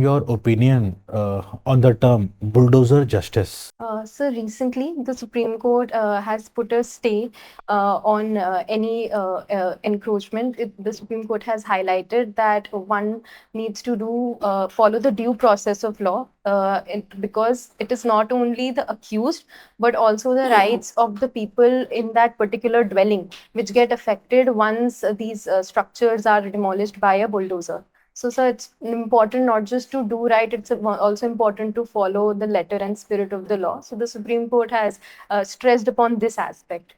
your opinion on the term bulldozer justice? So recently, the Supreme Court has put a stay on any encroachment. The Supreme Court has highlighted that one needs to follow the due process of law, because it is not only the accused but also the rights of the people in that particular dwelling which get affected once these structures are demolished by a bulldozer. So, sir, it's important not just to do right, it's also important to follow the letter and spirit of the law. So, the Supreme Court has stressed upon this aspect.